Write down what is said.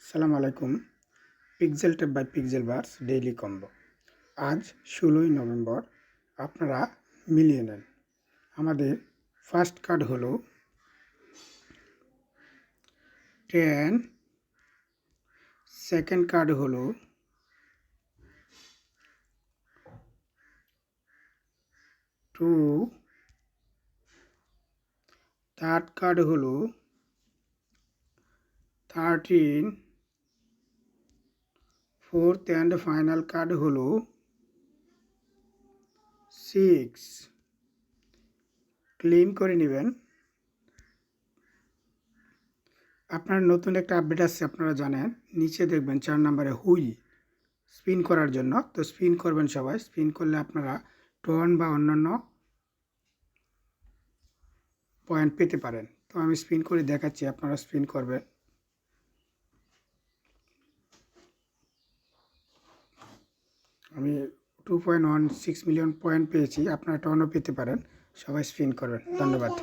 সালাম আলাইকুম। Pixel tape by pixel bars daily combo. আজ 16ই নভেম্বর। আপনারা মিলিয়ে নেন। আমাদের ফার্স্ট কার্ড হলো 10, সেকেন্ড কার্ড হলো 2, থার্ড কার্ড হলো 13, ফোর্থ অ্যান্ড ফাইনাল কার্ড হলো 6। ক্লেম করে নেবেন। আপনার নতুন একটা আপডেট আসছে, আপনারা জানেন। নিচে দেখবেন 4 নম্বরে হুইল স্পিন করার জন্য। তো স্পিন করবেন সবাই। স্পিন করলে আপনারা টন বা অন্যান্য পয়েন্ট পেতে পারেন। তো আমি স্পিন করে দেখাচ্ছি, আপনারা স্পিন করবেন। আমি 2.16 মিলিয়ন পয়েন্ট পেয়েছি। আপনারা টনও পেতে পারেন। সবাই স্পিন করবেন। ধন্যবাদ।